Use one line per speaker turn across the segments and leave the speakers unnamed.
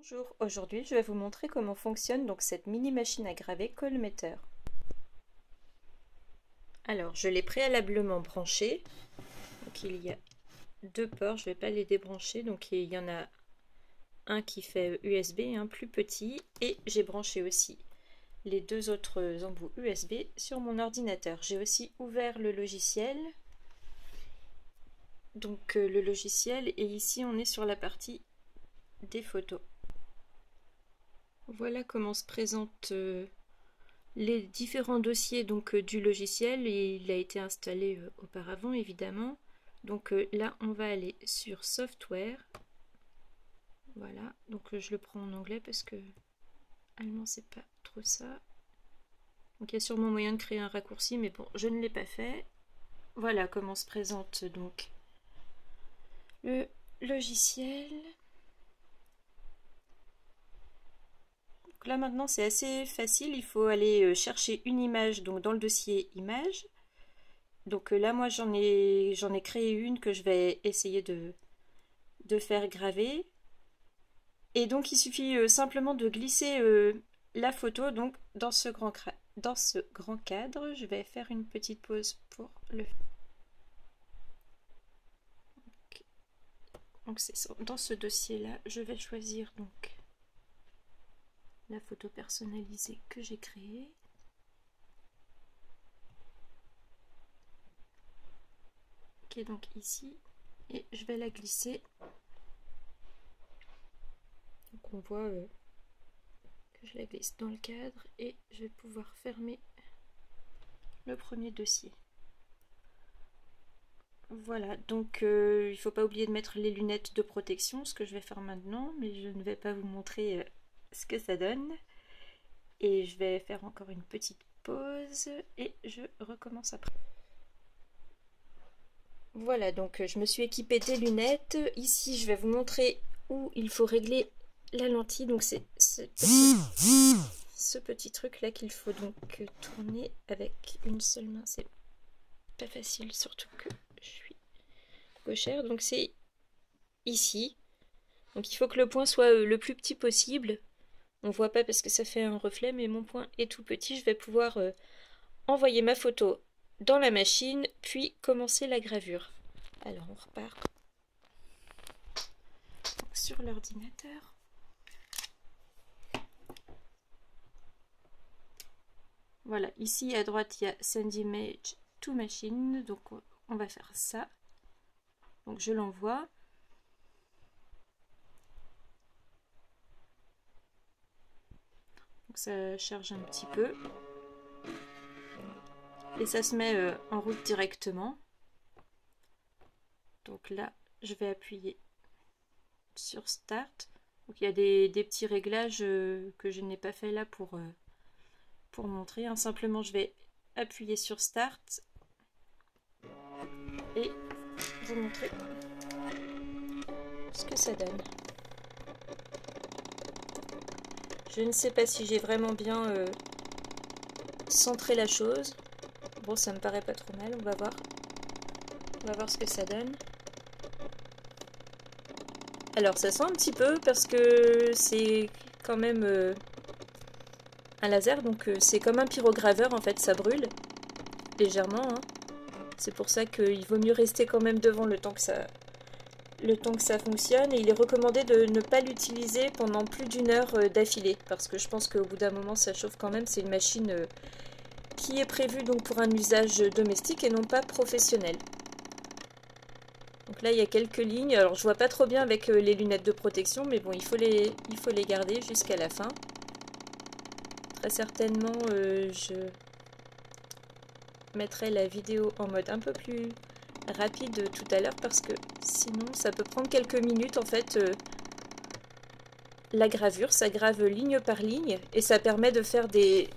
Bonjour, aujourd'hui je vais vous montrer comment fonctionne donc cette mini machine à graver Colmeter. Alors je l'ai préalablement branchée, donc il y a deux ports, je ne vais pas les débrancher, donc il y en a un qui fait USB, un plus petit, et j'ai branché aussi les deux autres embouts USB sur mon ordinateur. J'ai aussi ouvert le logiciel, donc le logiciel, et ici on est sur la partie des photos. Voilà comment se présentent les différents dossiers donc du logiciel. Il a été installé auparavant évidemment. Donc là on va aller sur software. Voilà, donc je le prends en anglais parce que allemand c'est pas trop ça. Donc il y a sûrement moyen de créer un raccourci, mais bon, je ne l'ai pas fait. Voilà comment se présente donc le logiciel. Donc là maintenant c'est assez facile, il faut aller chercher une image donc dans le dossier images. Donc là moi j'en ai créé une que je vais essayer de faire graver. Et donc il suffit simplement de glisser la photo donc dans ce grand cadre. Je vais faire une petite pause pour le faire. Donc c'est dans ce dossier là, je vais choisir donc la photo personnalisée que j'ai créée. Qui est donc ici, et je vais la glisser. Donc on voit que je la glisse dans le cadre et je vais pouvoir fermer le premier dossier. Voilà, donc il ne faut pas oublier de mettre les lunettes de protection, ce que je vais faire maintenant, mais je ne vais pas vous montrer ce que ça donne. Et je vais faire encore une petite pause et je recommence après. Voilà, donc je me suis équipée des lunettes. Ici, je vais vous montrer où il faut régler la lentille. Donc c'est ce petit truc là qu'il faut donc tourner avec une seule main. C'est pas facile, surtout que je suis gauchère. Donc c'est ici. Donc il faut que le point soit le plus petit possible. On voit pas parce que ça fait un reflet, mais mon point est tout petit. Je vais pouvoir envoyer ma photo dans la machine, puis commencer la gravure. Alors on repart sur l'ordinateur. Voilà, ici à droite il y a Send Image to Machine, donc on va faire ça. Donc je l'envoie. Donc ça charge un petit peu. Et ça se met en route directement. Donc là, je vais appuyer sur Start. Donc il y a des petits réglages que je n'ai pas fait là pour montrer. Hein. Simplement, je vais appuyer sur Start et vous montrer ce que ça donne. Je ne sais pas si j'ai vraiment bien centré la chose. Bon, ça me paraît pas trop mal, on va voir. On va voir ce que ça donne. Alors, ça sent un petit peu parce que c'est quand même un laser, donc c'est comme un pyrograveur, en fait, ça brûle légèrement. Hein. C'est pour ça qu'il vaut mieux rester quand même devant le temps que ça fonctionne. Et il est recommandé de ne pas l'utiliser pendant plus d'une heure d'affilée, parce que je pense qu'au bout d'un moment, ça chauffe quand même. C'est une machine qui est prévue donc pour un usage domestique et non pas professionnel. Donc là il y a quelques lignes, alors je vois pas trop bien avec les lunettes de protection, mais bon il faut les garder jusqu'à la fin. Très certainement je mettrai la vidéo en mode un peu plus rapide tout à l'heure, parce que sinon ça peut prendre quelques minutes en fait. La gravure, ça grave ligne par ligne et ça permet de faire des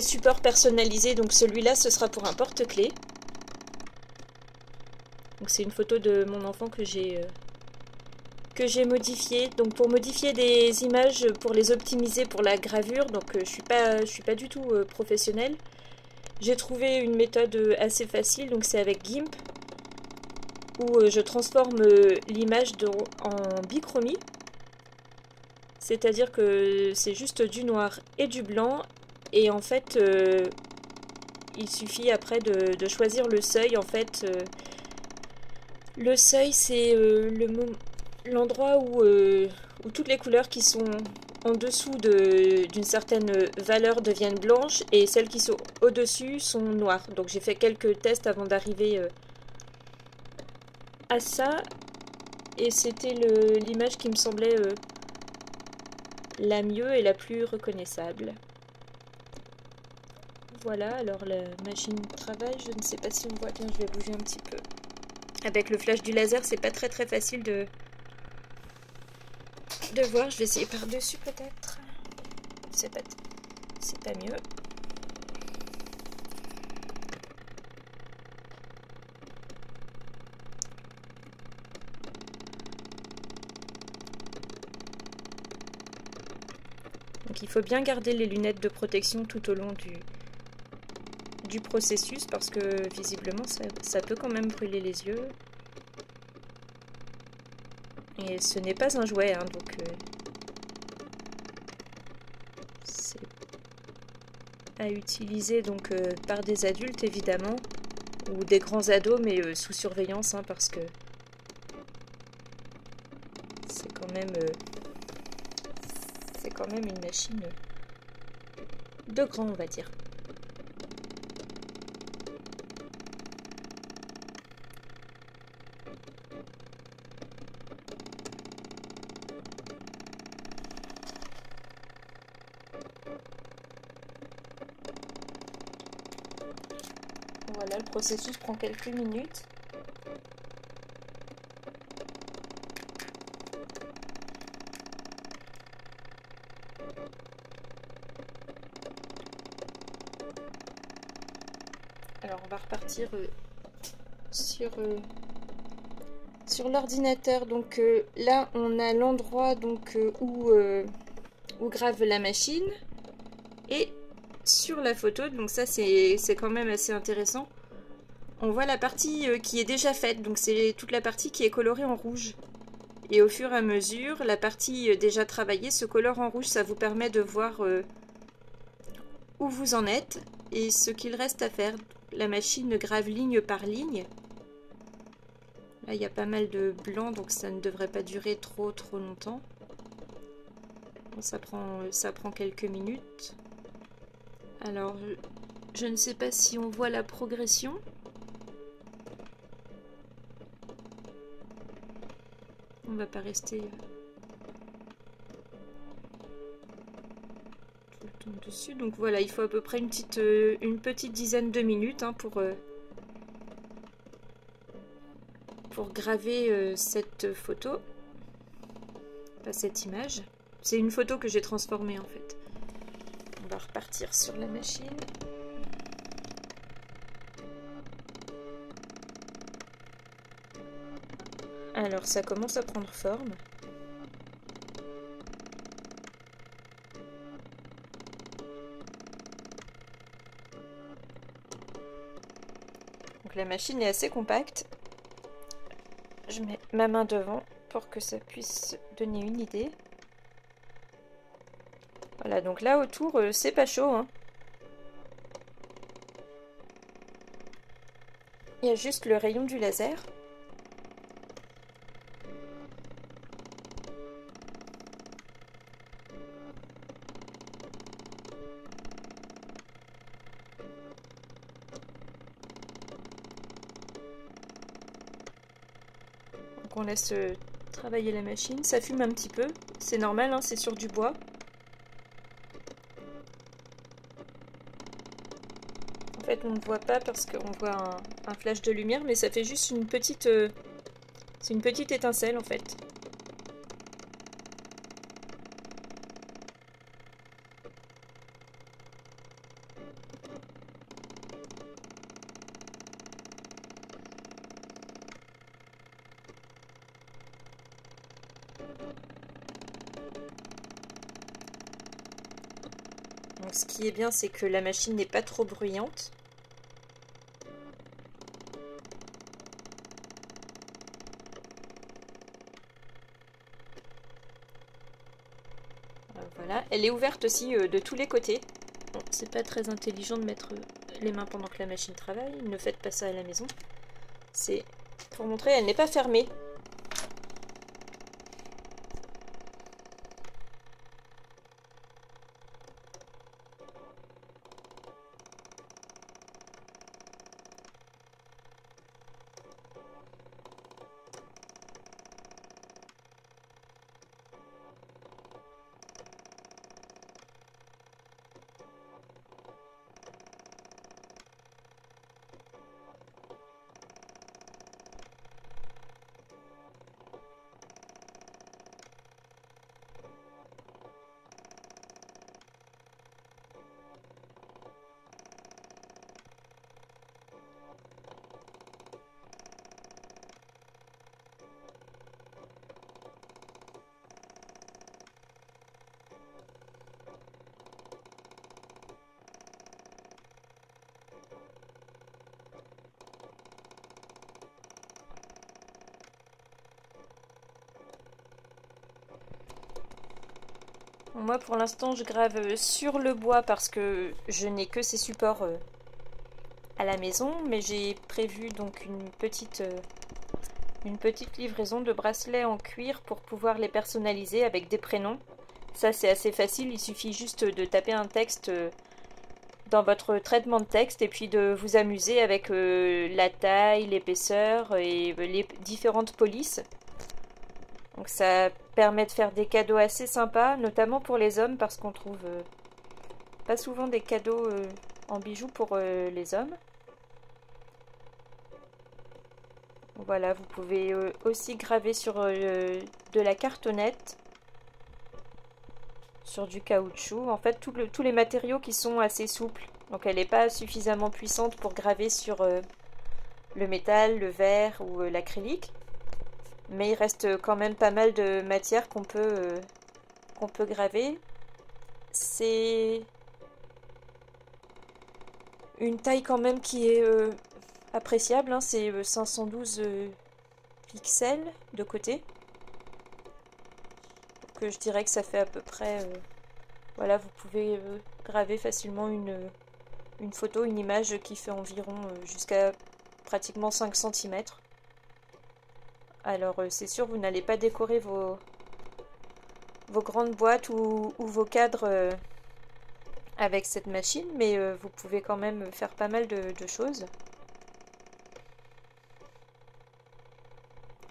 supports personnalisés. Donc celui-là ce sera pour un porte-clés. Donc c'est une photo de mon enfant que j'ai modifié. Donc pour modifier des images, pour les optimiser pour la gravure, donc je suis pas du tout professionnelle. J'ai trouvé une méthode assez facile, donc c'est avec GIMP, où je transforme l'image en bichromie. C'est-à-dire que c'est juste du noir et du blanc. Et en fait, il suffit après de choisir le seuil. En fait, le seuil, c'est l'endroit où toutes les couleurs qui sont en dessous d'une certaine valeur deviennent blanches et celles qui sont au-dessus sont noires. Donc j'ai fait quelques tests avant d'arriver à ça. Et c'était l'image qui me semblait la mieux et la plus reconnaissable. Voilà, alors la machine travaille, je ne sais pas si on voit bien, je vais bouger un petit peu. Avec le flash du laser, c'est pas très facile de voir. Je vais essayer par-dessus peut-être. C'est pas mieux. Donc il faut bien garder les lunettes de protection tout au long du processus parce que visiblement ça peut quand même brûler les yeux. Et ce n'est pas un jouet, hein, donc c'est à utiliser donc par des adultes évidemment ou des grands ados, mais sous surveillance, hein, parce que c'est quand même une machine de grand, on va dire. Voilà, le processus prend quelques minutes. Alors on va repartir sur l'ordinateur. Donc là on a l'endroit donc où grave la machine. Et sur la photo, donc ça c'est quand même assez intéressant, on voit la partie qui est déjà faite, donc c'est toute la partie qui est colorée en rouge. Et au fur et à mesure, la partie déjà travaillée se colore en rouge, ça vous permet de voir où vous en êtes et ce qu'il reste à faire. La machine grave ligne par ligne. Là il y a pas mal de blanc, donc ça ne devrait pas durer trop longtemps. Bon, ça prend quelques minutes. Alors, je ne sais pas si on voit la progression. On va pas rester tout le temps dessus. Donc voilà, il faut à peu près une petite dizaine de minutes, hein, pour graver cette photo. Pas cette image. C'est une photo que j'ai transformée en fait. On va repartir sur la machine. Alors ça commence à prendre forme. Donc la machine est assez compacte. Je mets ma main devant pour que ça puisse donner une idée. Voilà, donc là autour, c'est pas chaud, hein. Il y a juste le rayon du laser. Donc on laisse travailler la machine. Ça fume un petit peu, c'est normal, hein, c'est sur du bois. En fait, on ne voit pas parce qu'on voit un flash de lumière, mais ça fait juste une petite... c'est une petite étincelle, en fait. Donc, ce qui est bien, c'est que la machine n'est pas trop bruyante. Voilà, elle est ouverte aussi de tous les côtés. Bon, c'est pas très intelligent de mettre les mains pendant que la machine travaille, ne faites pas ça à la maison. C'est pour montrer, elle n'est pas fermée. Moi pour l'instant je grave sur le bois parce que je n'ai que ces supports à la maison, mais j'ai prévu donc une petite livraison de bracelets en cuir pour pouvoir les personnaliser avec des prénoms. Ça c'est assez facile, il suffit juste de taper un texte dans votre traitement de texte et puis de vous amuser avec la taille, l'épaisseur et les différentes polices. Donc ça permet de faire des cadeaux assez sympas, notamment pour les hommes parce qu'on trouve pas souvent des cadeaux en bijoux pour les hommes. Voilà, vous pouvez aussi graver sur de la cartonnette, sur du caoutchouc. En fait, tous les matériaux qui sont assez souples. Donc elle n'est pas suffisamment puissante pour graver sur le métal, le verre ou l'acrylique. Mais il reste quand même pas mal de matière qu'on peut graver. C'est une taille quand même qui est appréciable, hein. C'est 512 pixels de côté. Donc je dirais que ça fait à peu près... voilà, vous pouvez graver facilement une photo, une image qui fait environ jusqu'à pratiquement 5 cm. Alors c'est sûr, vous n'allez pas décorer vos grandes boîtes ou vos cadres avec cette machine, mais vous pouvez quand même faire pas mal de choses.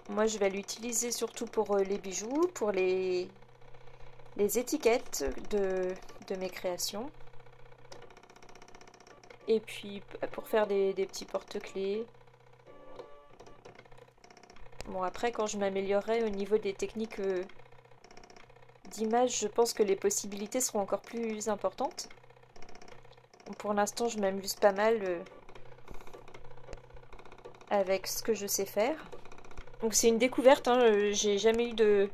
Moi je vais l'utiliser surtout pour les bijoux, pour les étiquettes de mes créations. Et puis pour faire des petits porte-clés. Bon, après, quand je m'améliorerai au niveau des techniques d'image, je pense que les possibilités seront encore plus importantes. Pour l'instant, je m'amuse pas mal avec ce que je sais faire. Donc c'est une découverte, hein. J'ai jamais eu de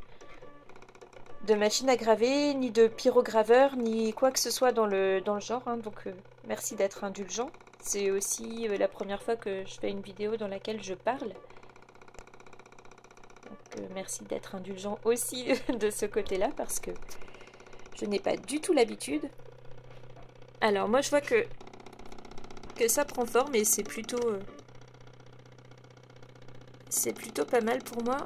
machine à graver, ni de pyrograveur, ni quoi que ce soit dans le genre, hein. Donc merci d'être indulgent. C'est aussi la première fois que je fais une vidéo dans laquelle je parle. Merci d'être indulgent aussi de ce côté-là parce que je n'ai pas du tout l'habitude. Alors moi je vois que ça prend forme et c'est plutôt pas mal pour moi.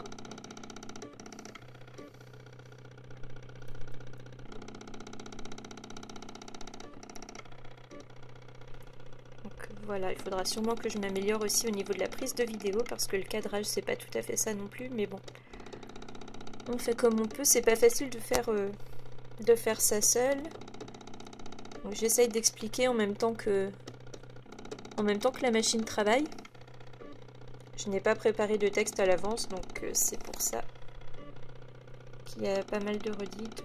Donc voilà, il faudra sûrement que je m'améliore aussi au niveau de la prise de vidéo parce que le cadrage c'est pas tout à fait ça non plus, mais bon. On fait comme on peut, c'est pas facile de faire ça seul. J'essaye d'expliquer en même temps que la machine travaille. Je n'ai pas préparé de texte à l'avance, donc c'est pour ça qu'il y a pas mal de redites.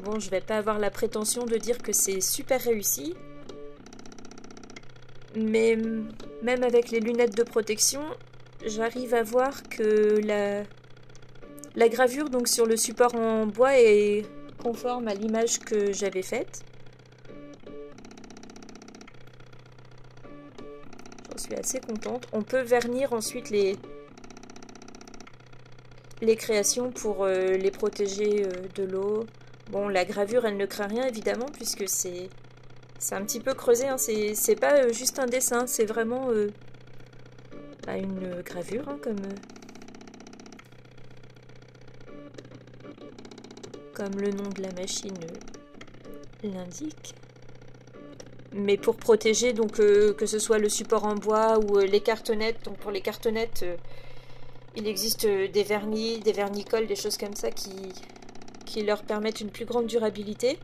Bon, je vais pas avoir la prétention de dire que c'est super réussi. Mais même avec les lunettes de protection, j'arrive à voir que la gravure donc sur le support en bois est conforme à l'image que j'avais faite. suis assez contente. On peut vernir ensuite les créations pour les protéger de l'eau. Bon, la gravure, elle ne craint rien évidemment, puisque c'est un petit peu creusé, hein. C'est pas juste un dessin, c'est vraiment une gravure, hein, comme le nom de la machine l'indique. Mais pour protéger, donc que ce soit le support en bois ou les cartonnettes. Donc pour les cartonnettes, il existe des vernis, des vernicoles, des choses comme ça qui leur permettent une plus grande durabilité.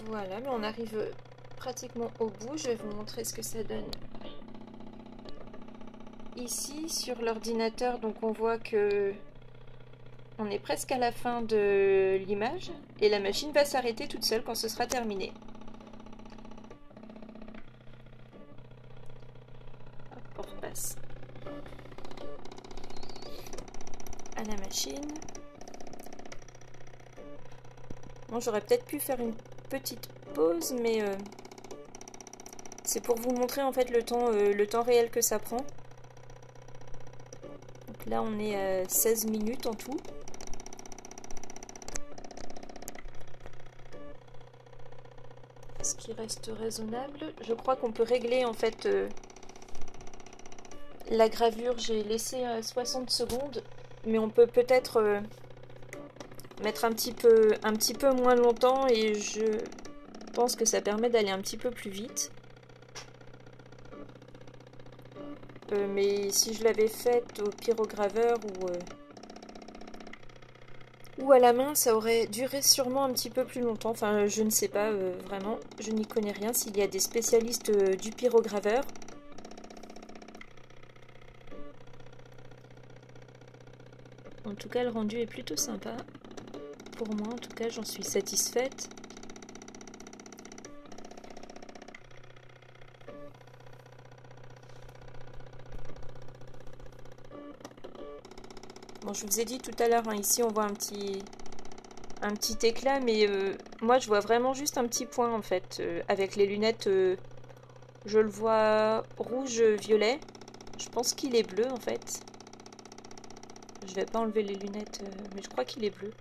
Voilà, mais on arrive pratiquement au bout. Je vais vous montrer ce que ça donne. Ici, sur l'ordinateur, donc on voit que on est presque à la fin de l'image et la machine va s'arrêter toute seule quand ce sera terminé. Hop, on repasse à la machine. Bon, j'aurais peut-être pu faire une petite pause, mais c'est pour vous montrer en fait le temps réel que ça prend. Donc là, on est à 16 minutes en tout. Ce qui reste raisonnable. Je crois qu'on peut régler en fait la gravure. J'ai laissé 60 secondes, mais on peut peut-être mettre un petit peu moins longtemps, et je pense que ça permet d'aller un petit peu plus vite. Mais si je l'avais faite au pyrograveur ou à la main, ça aurait duré sûrement un petit peu plus longtemps. Enfin, je ne sais pas vraiment, je n'y connais rien. S'il y a des spécialistes du pyrograveur. En tout cas, le rendu est plutôt sympa. Pour moi, en tout cas, j'en suis satisfaite. Bon, je vous ai dit tout à l'heure, hein, ici on voit un petit éclat, mais moi je vois vraiment juste un petit point en fait. Avec les lunettes, je le vois rouge-violet. Je pense qu'il est bleu en fait. Je vais pas enlever les lunettes, mais je crois qu'il est bleu.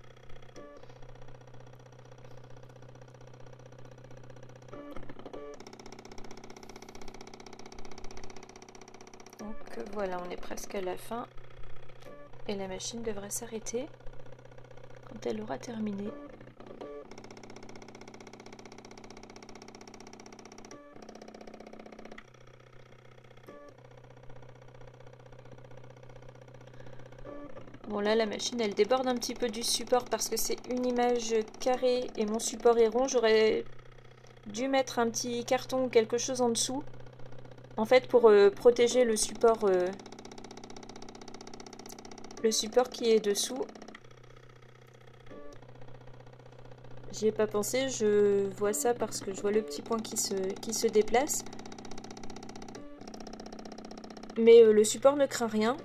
Donc voilà, on est presque à la fin. Et la machine devrait s'arrêter quand elle aura terminé. Bon là, la machine elle déborde un petit peu du support parce que c'est une image carrée et mon support est rond. J'aurais dû mettre un petit carton ou quelque chose en dessous, en fait, pour protéger le support qui est dessous. J'y ai pas pensé, je vois ça parce que je vois le petit point qui se déplace. Mais le support ne craint rien.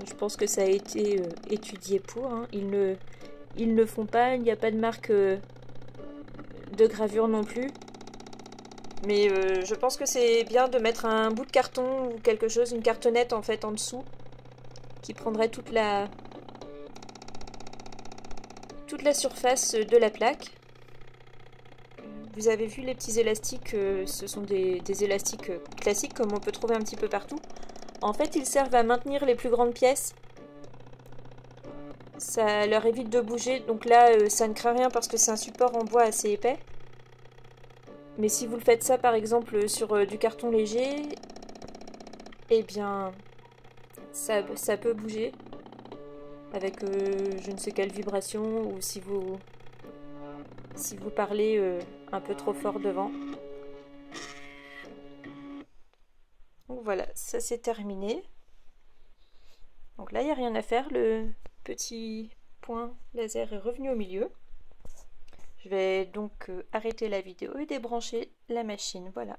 Je pense que ça a été étudié pour. Hein. Ils ne font pas, il n'y a pas de marque de gravure non plus. Mais je pense que c'est bien de mettre un bout de carton ou quelque chose, une cartonnette en fait en dessous, qui prendrait toute la surface de la plaque. Vous avez vu les petits élastiques, ce sont des élastiques classiques comme on peut trouver un petit peu partout. En fait, ils servent à maintenir les plus grandes pièces. Ça leur évite de bouger. Donc là, ça ne craint rien parce que c'est un support en bois assez épais. Mais si vous le faites ça, par exemple, sur du carton léger, eh bien, ça peut bouger. Avec je ne sais quelle vibration, ou si vous parlez un peu trop fort devant. Donc voilà, ça c'est terminé. Donc là, il n'y a rien à faire. Le petit point laser est revenu au milieu. Je vais donc arrêter la vidéo et débrancher la machine. Voilà.